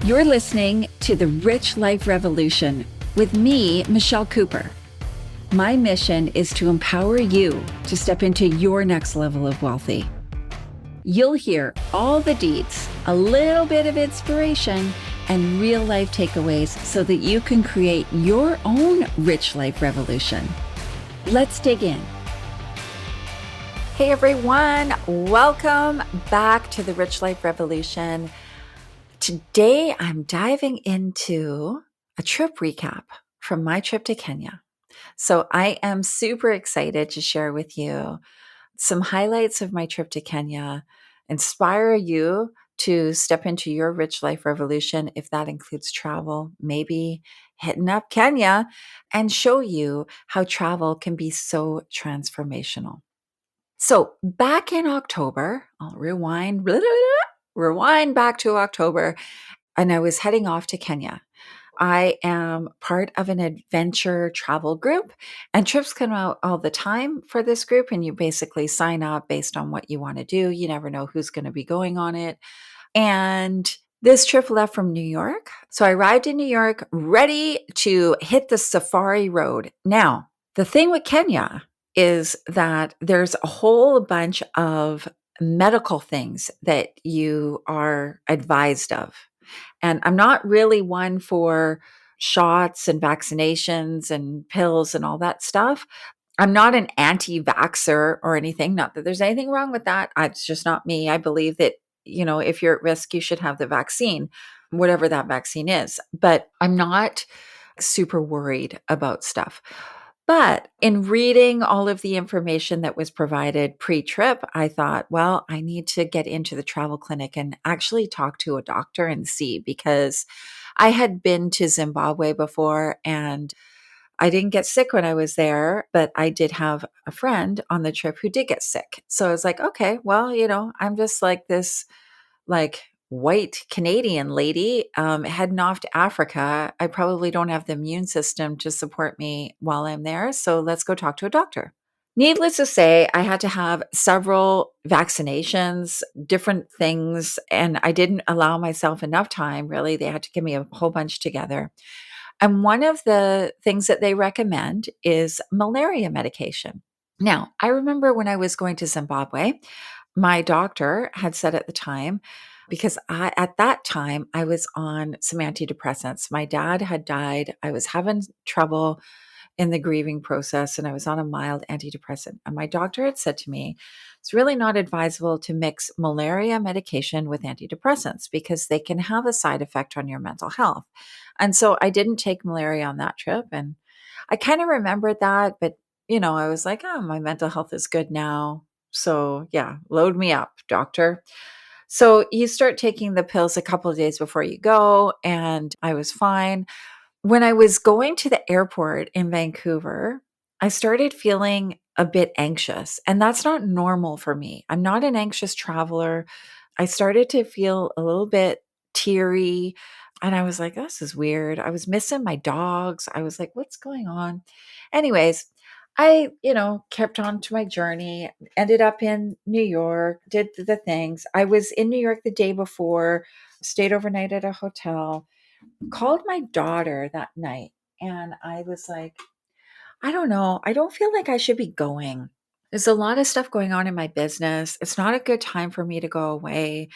You're listening to The Rich Life Revolution with me, Michelle Cooper. My mission is to empower you to step into your next level of wealthy. You'll hear all the deets, a little bit of inspiration, and real life takeaways so that you can create your own rich life revolution. Let's dig in. Hey everyone, welcome back to The Rich Life Revolution. Today, I'm diving into a trip recap from my trip to Kenya. So I am super excited to share with you some highlights of my trip to Kenya, inspire you to step into your rich life revolution, if that includes travel, maybe hitting up Kenya, and show you how travel can be so transformational. So back in October, I'll rewind back to October, and I was heading off to Kenya. I am part of an adventure travel group, and trips come out all the time for this group. And you basically sign up based on what you want to do. You never know who's going to be going on it. And this trip left from New York. So I arrived in New York ready to hit the safari road. Now, the thing with Kenya is that there's a whole bunch of medical things that you are advised of. And I'm not really one for shots and vaccinations and pills and all that stuff. I'm not an anti-vaxxer or anything. Not that there's anything wrong with that. It's just not me. I believe that, if you're at risk, you should have the vaccine, whatever that vaccine is. But I'm not super worried about stuff. But in reading all of the information that was provided pre-trip, I thought, well, I need to get into the travel clinic and actually talk to a doctor and see, because I had been to Zimbabwe before and I didn't get sick when I was there, but I did have a friend on the trip who did get sick. So I was like, okay, well, I'm just like this white Canadian lady heading off to Africa. I probably don't have the immune system to support me while I'm there. So let's go talk to a doctor. Needless to say, I had to have several vaccinations, different things, and I didn't allow myself enough time, really. They had to give me a whole bunch together. And one of the things that they recommend is malaria medication. Now, I remember when I was going to Zimbabwe, my doctor had said at the time, because at that time I was on some antidepressants. My dad had died. I was having trouble in the grieving process and I was on a mild antidepressant. And my doctor had said to me, it's really not advisable to mix malaria medication with antidepressants because they can have a side effect on your mental health. And so I didn't take malaria on that trip. And I kind of remembered that, but I was like, oh, my mental health is good now. So yeah, load me up, doctor. So you start taking the pills a couple of days before you go, and I was fine. When I was going to the airport in Vancouver, I started feeling a bit anxious, and that's not normal for me. I'm not an anxious traveler. I started to feel a little bit teary, and I was like, this is weird. I was missing my dogs. I was like, what's going on? Anyways, I, kept on to my journey, ended up in New York, did the things. I was in New York the day before, stayed overnight at a hotel, called my daughter that night, and I was like, I don't know. I don't feel like I should be going. There's a lot of stuff going on in my business. It's not a good time for me to go away.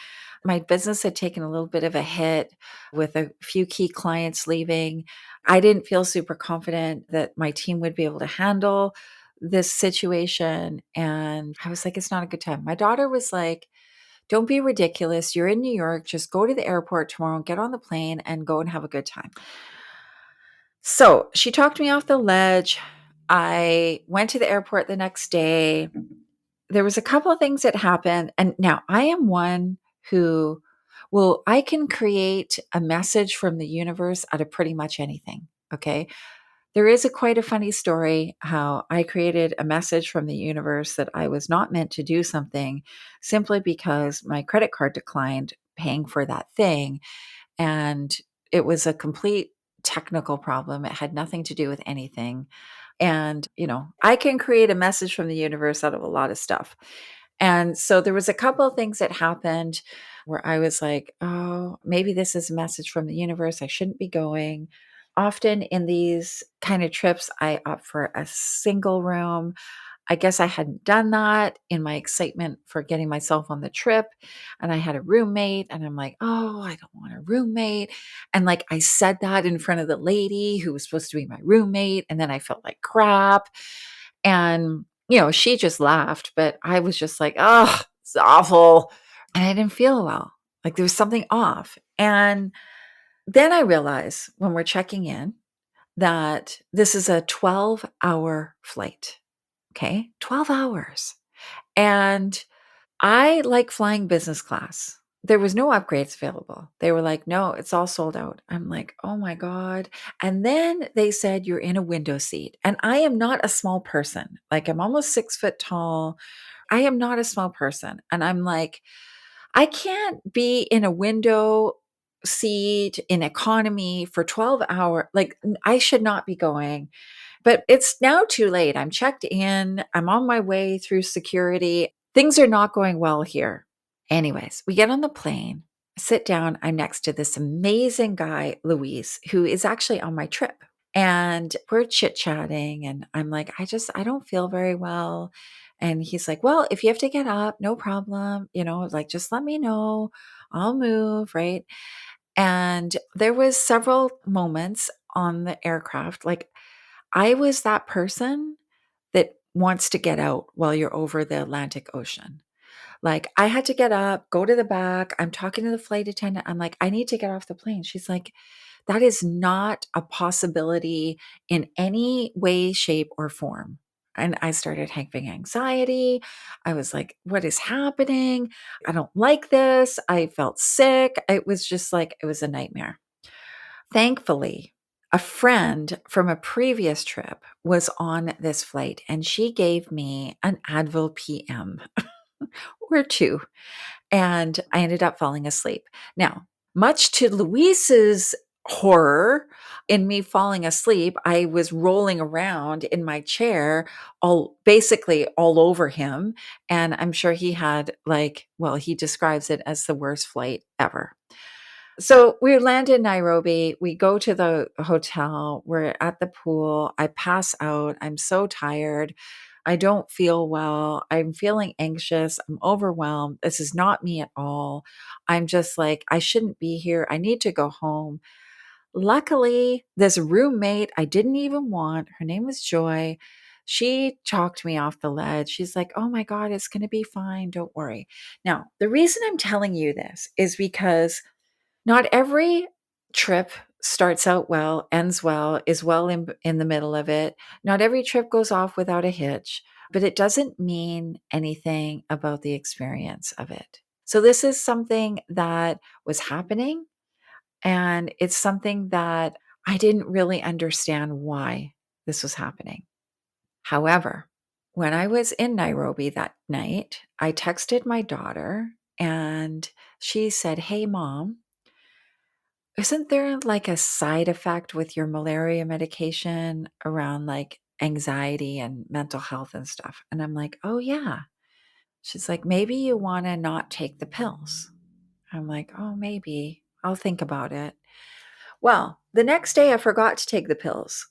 My business had taken a little bit of a hit with a few key clients leaving. I didn't feel super confident that my team would be able to handle this situation. And I was like, it's not a good time. My daughter was like, don't be ridiculous. You're in New York. Just go to the airport tomorrow, get on the plane, and go and have a good time. So she talked me off the ledge. I went to the airport the next day. There was a couple of things that happened. And now I am one who I can create a message from the universe out of pretty much anything. Okay. There is quite a funny story how I created a message from the universe that I was not meant to do something simply because my credit card declined paying for that thing. And it was a complete technical problem. It had nothing to do with anything. And, I can create a message from the universe out of a lot of stuff. And so there was a couple of things that happened where I was like, "Oh, maybe this is a message from the universe. I shouldn't be going." Often in these kind of trips, I opt for a single room. I guess I hadn't done that in my excitement for getting myself on the trip. And I had a roommate, and I'm like, "Oh, I don't want a roommate." And like I said that in front of the lady who was supposed to be my roommate. And then I felt like crap. And, she just laughed, but I was just like, "Oh, it's awful." And I didn't feel well. Like there was something off. And then I realized when we're checking in that this is a 12-hour flight. Okay. 12 hours. And I like flying business class. There was no upgrades available. They were like, "No, it's all sold out." I'm like, "Oh my God." And then they said, "You're in a window seat." And I am not a small person. Like I'm almost 6 foot tall. I am not a small person. And I'm like, I can't be in a window seat in economy for 12 hours. Like I should not be going. But it's now too late. I'm checked in. I'm on my way through security. Things are not going well here. Anyways, we get on the plane, sit down. I'm next to this amazing guy, Luis, who is actually on my trip. And we're chit chatting. And I'm like, I don't feel very well. And he's like, "Well, if you have to get up, no problem. Like, just let me know. I'll move." Right. And there was several moments on the aircraft. Like, I was that person that wants to get out while you're over the Atlantic Ocean. Like, I had to get up, go to the back. I'm talking to the flight attendant. I'm like, "I need to get off the plane." She's like, "That is not a possibility in any way, shape, or form." And I started having anxiety. I was like, "What is happening? I don't like this." I felt sick. It was just like, it was a nightmare. Thankfully, a friend from a previous trip was on this flight, and she gave me an Advil PM or two, and I ended up falling asleep. Now, much to Luis's horror in me falling asleep, I was rolling around in my chair, all basically all over him. And I'm sure he had, like, well, he describes it as the worst flight ever. So we land in Nairobi. We go to the hotel. We're at the pool. I pass out. I'm so tired. I don't feel well. I'm feeling anxious. I'm overwhelmed. This is not me at all. I'm just like, I shouldn't be here. I need to go home. Luckily, this roommate I didn't even want, her name was Joy. She talked me off the ledge. She's like, "Oh my God, it's going to be fine. Don't worry." Now, the reason I'm telling you this is because not every trip starts out well, ends well, is well in the middle of it. Not every trip goes off without a hitch, but it doesn't mean anything about the experience of it. So this is something that was happening, and it's something that I didn't really understand why this was happening. However, when I was in Nairobi that night, I texted my daughter and she said, "Hey, mom, isn't there like a side effect with your malaria medication around like anxiety and mental health and stuff?" And I'm like, "Oh, yeah." She's like, "Maybe you want to not take the pills." I'm like, "Oh, maybe. I'll think about it." Well, the next day I forgot to take the pills,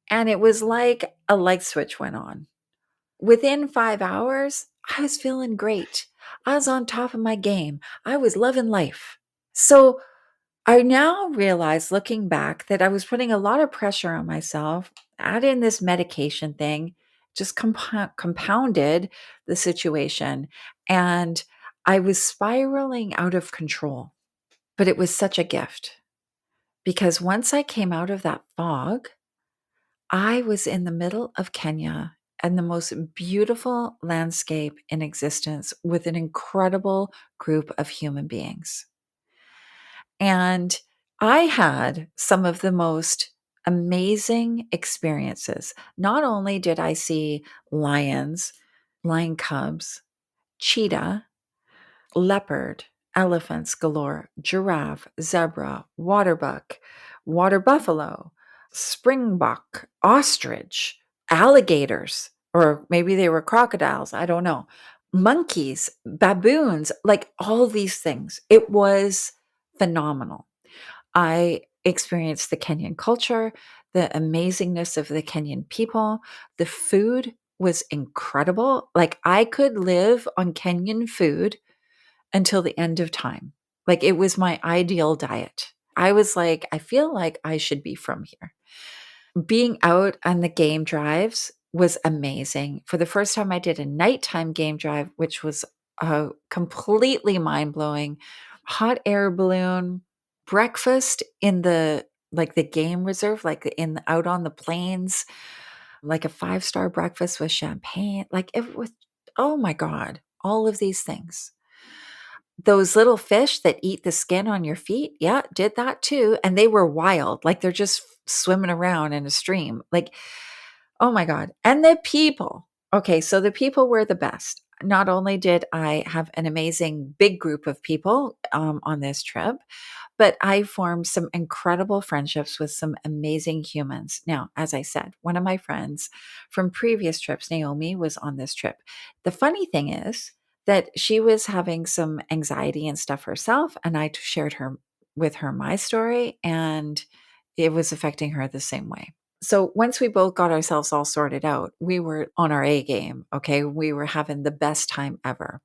and it was like a light switch went on. Within 5 hours, I was feeling great. I was on top of my game. I was loving life. So I now realize, looking back, that I was putting a lot of pressure on myself. Add in this medication thing, just compounded the situation. And I was spiraling out of control. But it was such a gift because once I came out of that fog, I was in the middle of Kenya and the most beautiful landscape in existence with an incredible group of human beings. And I had some of the most amazing experiences. Not only did I see lions, lion cubs, cheetah, leopard, elephants galore, giraffe, zebra, waterbuck, water buffalo, springbok, ostrich, alligators, or maybe they were crocodiles, I don't know. monkeys, baboons, like all these things. It was phenomenal. I experienced the Kenyan culture, the amazingness of the Kenyan people. The food was incredible. Like I could live on Kenyan food until the end of time. Like it was my ideal diet. I was like, I feel like I should be from here. Being out on the game drives was amazing. For the first time, I did a nighttime game drive, which was completely mind blowing. Hot air balloon, breakfast in the like the game reserve, like in out on the plains, like a 5-star breakfast with champagne. Like it was, oh my God, all of these things. Those little fish that eat the skin on your feet, yeah, did that too, and they were wild, like, they're just swimming around in a stream, like, oh my god, and the people. Okay, so the people were the best. Not only did I have an amazing big group of people, on this trip, but I formed some incredible friendships with some amazing humans. Now, as I said, one of my friends from previous trips, Naomi, was on this trip. The funny thing is that she was having some anxiety and stuff herself, and I shared her with her my story, and it was affecting her the same way. So once we both got ourselves all sorted out, we were on our A game. Okay. We were having the best time ever.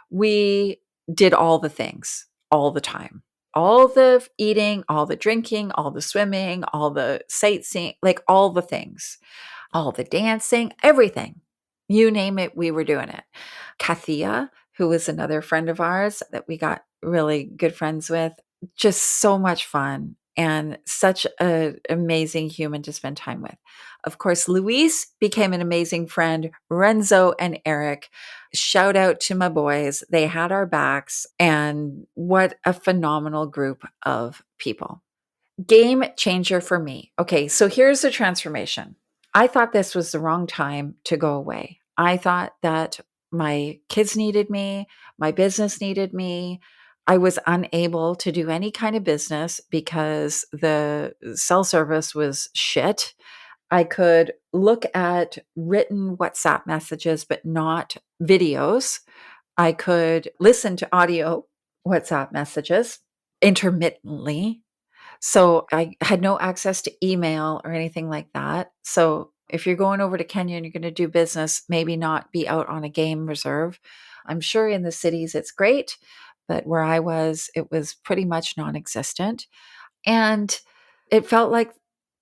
We did all the things all the time. All the eating, all the drinking, all the swimming, all the sightseeing, like all the things, all the dancing, everything. You name it, we were doing it. Kathia, who was another friend of ours that we got really good friends with, just so much fun and such an amazing human to spend time with. Of course, Luis became an amazing friend. Renzo and Eric, shout out to my boys. They had our backs, and what a phenomenal group of people. Game changer for me. Okay, so here's the transformation. I thought this was the wrong time to go away. I thought that my kids needed me, my business needed me. I was unable to do any kind of business because the cell service was shit. I could look at written WhatsApp messages, but not videos. I could listen to audio WhatsApp messages intermittently. So I had no access to email or anything like that. So if you're going over to Kenya and you're going to do business, maybe not be out on a game reserve. I'm sure in the cities it's great, but where I was, it was pretty much non existent. And it felt like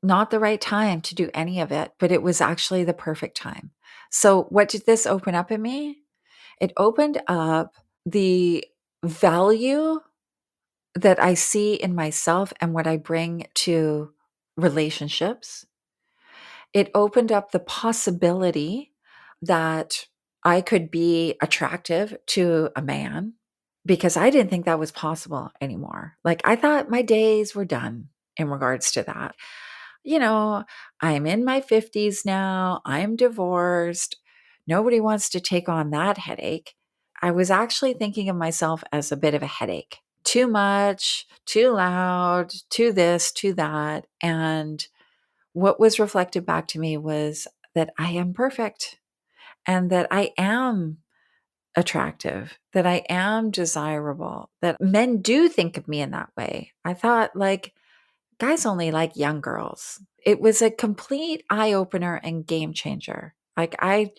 not the right time to do any of it, but it was actually the perfect time. So, what did this open up in me? It opened up the value that I see in myself and what I bring to relationships. It opened up the possibility that I could be attractive to a man because I didn't think that was possible anymore. Like, I thought my days were done in regards to that. You know, I'm in my 50s now, I'm divorced. Nobody wants to take on that headache. I was actually thinking of myself as a bit of a headache. Too much, too loud, too this, too that. And what was reflected back to me was that I am perfect and that I am attractive, that I am desirable, that men do think of me in that way. I thought, like, guys only like young girls. It was a complete eye opener and game changer. Like, I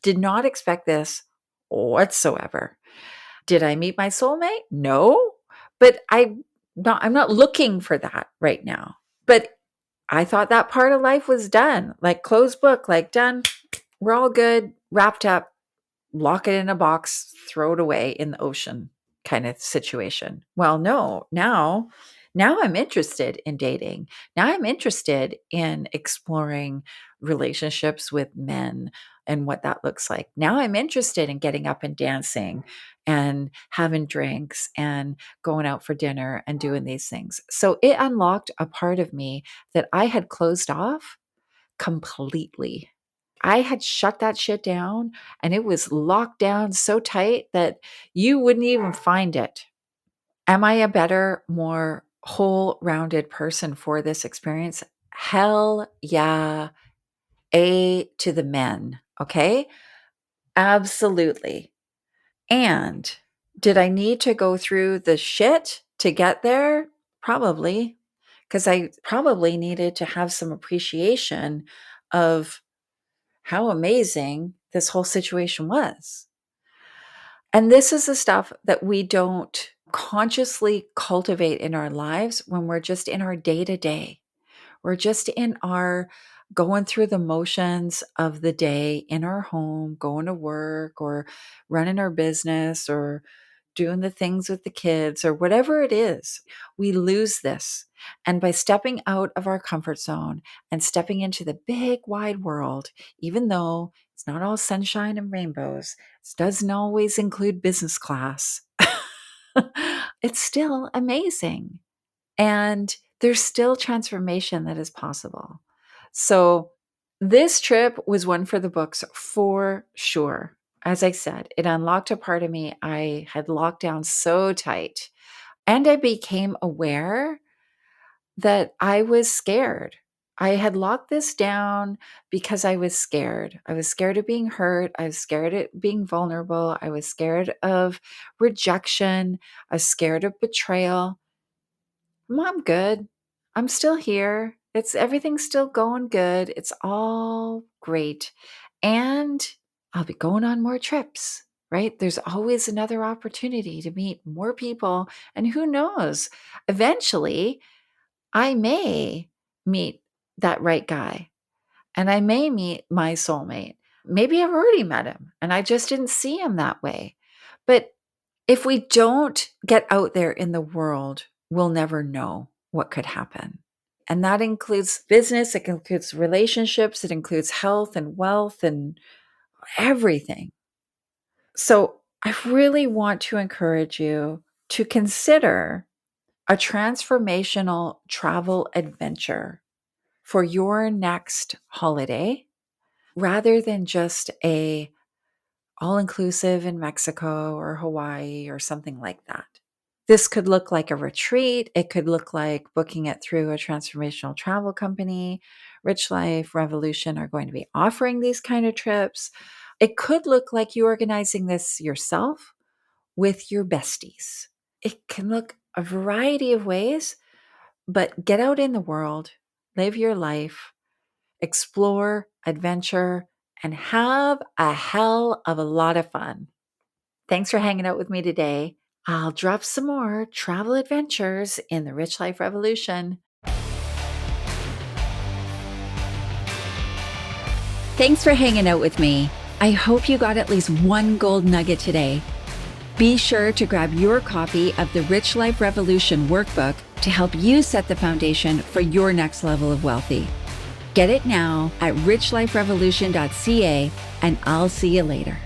did not expect this whatsoever. Did I meet my soulmate? No, but I'm not looking for that right now. But I thought that part of life was done, like closed book, like done. We're all good, wrapped up, lock it in a box, throw it away in the ocean kind of situation. Well, no, now I'm interested in dating. Now I'm interested in exploring relationships with men and what that looks like. Now I'm interested in getting up and dancing and having drinks and going out for dinner and doing these things. So it unlocked a part of me that I had closed off completely. I had shut that shit down and it was locked down so tight that you wouldn't even find it. Am I a better, more whole rounded person for this experience? Hell yeah. A to the men. Okay. Absolutely. And did I need to go through the shit to get there? Probably, because I probably needed to have some appreciation of how amazing this whole situation was. And this is the stuff that we don't consciously cultivate in our lives when we're just in our day to day. We're just in our going through the motions of the day in our home, going to work or running our business or doing the things with the kids or whatever it is. We lose this. And by stepping out of our comfort zone and stepping into the big wide world, even though it's not all sunshine and rainbows, it doesn't always include business class, it's still amazing. And there's still transformation that is possible. So, this trip was one for the books for sure. As I said, it unlocked a part of me I had locked down so tight. And I became aware that I was scared. I had locked this down because I was scared. I was scared of being hurt. I was scared of being vulnerable. I was scared of rejection. I was scared of betrayal. I'm good. I'm still here. Everything's still going good. It's all great. And I'll be going on more trips, right? There's always another opportunity to meet more people. And who knows, eventually I may meet that right guy and I may meet my soulmate. Maybe I've already met him and I just didn't see him that way. But if we don't get out there in the world, we'll never know what could happen. And that includes business, it includes relationships, it includes health and wealth and everything. So I really want to encourage you to consider a transformational travel adventure for your next holiday rather than just a all-inclusive in Mexico or Hawaii or something like that. This could look like a retreat. It could look like booking it through a transformational travel company. Rich Life Revolution are going to be offering these kind of trips. It could look like you organizing this yourself with your besties. It can look a variety of ways, but get out in the world, live your life, explore, adventure, and have a hell of a lot of fun. Thanks for hanging out with me today. I'll drop some more travel adventures in the Rich Life Revolution. Thanks for hanging out with me. I hope you got at least one gold nugget today. Be sure to grab your copy of the Rich Life Revolution workbook to help you set the foundation for your next level of wealthy. Get it now at richliferevolution.ca, and I'll see you later.